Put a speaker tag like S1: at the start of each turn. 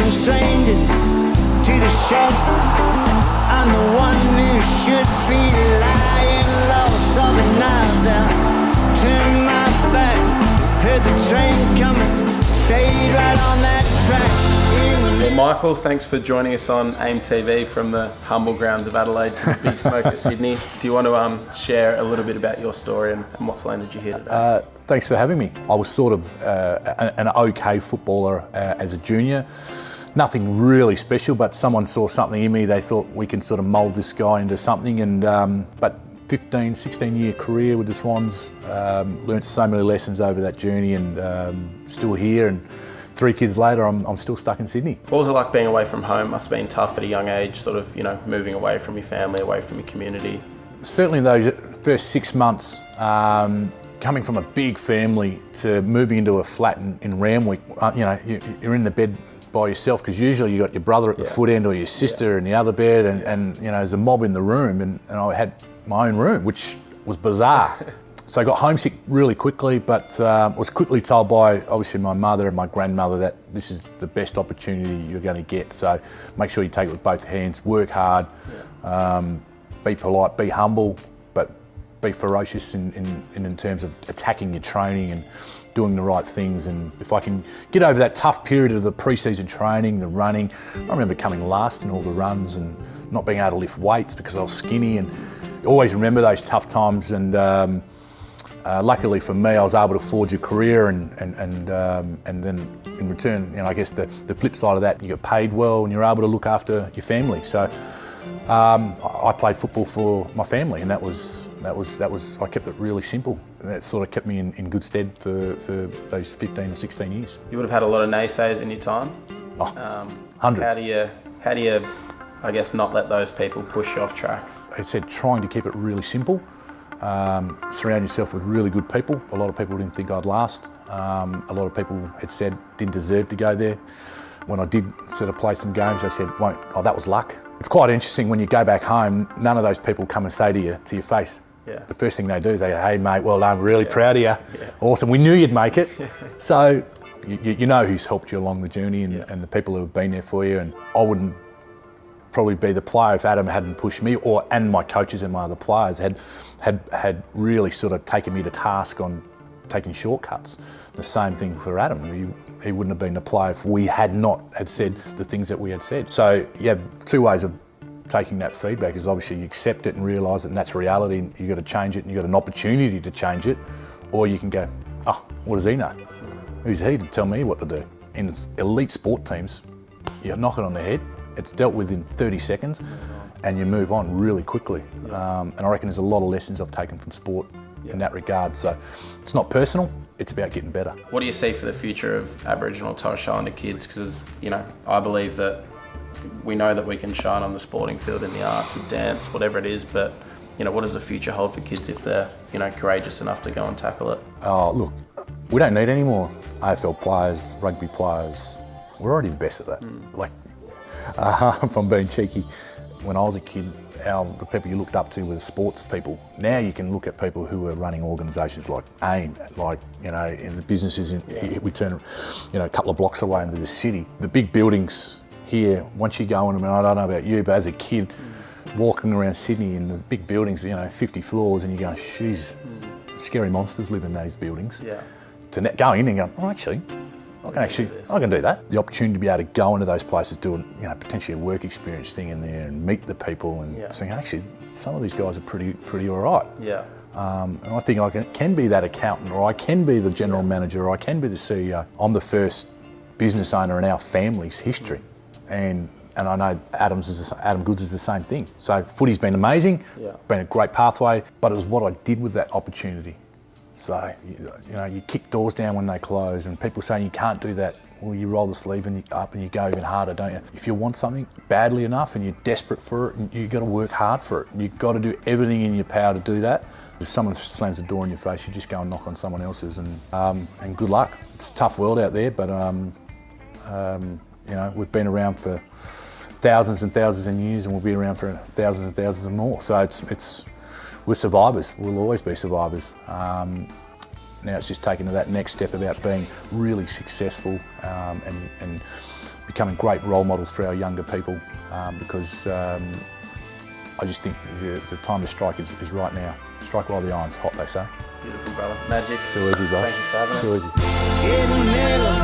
S1: them strangers to the shed. I'm the one who should be lying low. Saw the knives out, turned my back, heard the train coming, stayed right on that track.
S2: Well, Michael, thanks for joining us on AIME TV from the humble grounds of Adelaide to the big smoke of Sydney. Do you want to share a little bit about your story and what's landed you here today?
S3: Thanks for having me. I was sort of an okay footballer as a junior. Nothing really special, but someone saw something in me. They thought we can sort of mould this guy into something. But 15, 16-year career with the Swans, learnt so many lessons over that journey, and still here. And 3 kids later, I'm still stuck in Sydney.
S2: What was it like being away from home? Must have been tough at a young age, sort of, moving away from your family, away from your community.
S3: Certainly those first 6 months, coming from a big family to moving into a flat in Randwick, you're in the bed by yourself, because usually you got your brother at the foot end or your sister in the other bed, and there's a mob in the room, and I had my own room, which was bizarre. So I got homesick really quickly, but was quickly told by obviously my mother and my grandmother that this is the best opportunity you're going to get. So make sure you take it with both hands, work hard, be polite, be humble, but be ferocious in terms of attacking your training and doing the right things. And if I can get over that tough period of the pre-season training, the running, I remember coming last in all the runs and not being able to lift weights because I was skinny, and always remember those tough times. And luckily for me, I was able to forge a career, and then in return, I guess the flip side of that, you get paid well and you're able to look after your family. So I played football for my family, and that was I kept it really simple. And that sort of kept me in good stead for those 15 or 16 years.
S2: You would have had a lot of naysayers in your time.
S3: Hundreds.
S2: How do you, I guess, not let those people push you off track?
S3: I said trying to keep it really simple. Surround yourself with really good people. A lot of people didn't think I'd last. A lot of people had said didn't deserve to go there. When I did sort of play some games, they said, that was luck. It's quite interesting when you go back home, none of those people come and say to your face.
S2: Yeah.
S3: The first thing they do is they go, hey mate, well done, really proud of you. Yeah. Awesome, we knew you'd make it. So you know who's helped you along the journey, and the people who have been there for you. And I wouldn't probably be the player if Adam hadn't pushed me, and my coaches and my other players had really sort of taken me to task on taking shortcuts. The same thing for Adam. He wouldn't have been the player if we had said the things that we had said. So you have 2 ways of taking that feedback. Is obviously you accept it and realise it, and that's reality, and you've got to change it, and you've got an opportunity to change it. Or you can go, what does he know? Who's he to tell me what to do? In elite sport teams, you knock it on the head, it's dealt with in 30 seconds, and you move on really quickly. And I reckon there's a lot of lessons I've taken from sport in that regard. So it's not personal, it's about getting better.
S2: What do you see for the future of Aboriginal and Torres Strait Islander kids? Because, I believe that we know that we can shine on the sporting field, in the arts, with dance, whatever it is, but what does the future hold for kids if they're courageous enough to go and tackle it?
S3: Oh, look, we don't need any more AFL players, rugby players. We're already the best at that. If I'm being cheeky, when I was a kid, the people you looked up to were sports people. Now you can look at people who are running organisations like AIME, in the businesses. We turn, a couple of blocks away into the city. The big buildings here, once you go in them, and I don't know about you, but as a kid, walking around Sydney in the big buildings, 50 floors, and you go, geez, scary monsters live in these buildings. Yeah. To go in and go, actually, I can do that. The opportunity to be able to go into those places, do potentially a work experience thing in there, and meet the people, and saying, actually, some of these guys are pretty all right. Yeah. And I think I can be that accountant, or I can be the general manager, or I can be the CEO. I'm the first business owner in our family's history, and I know Adam Goods is the same thing. So footy's been amazing, been a great pathway, but it was what I did with that opportunity. So, you kick doors down when they close, and people saying you can't do that. Well, you roll the sleeve up and you go even harder, don't you? If you want something badly enough and you're desperate for it, and you've got to work hard for it. You've got to do everything in your power to do that. If someone slams the door in your face, you just go and knock on someone else's, and good luck. It's a tough world out there, but we've been around for thousands and thousands of years, and we'll be around for thousands and thousands and more. So we're survivors. We'll always be survivors. Now it's just taking to that next step about being really successful, and becoming great role models for our younger people, because I just think the time to strike is right now. Strike while the iron's hot, they say.
S2: Beautiful, brother. Magic.
S3: Too easy, bro.
S2: Thank you for having us.
S3: Too easy.
S1: In the middle,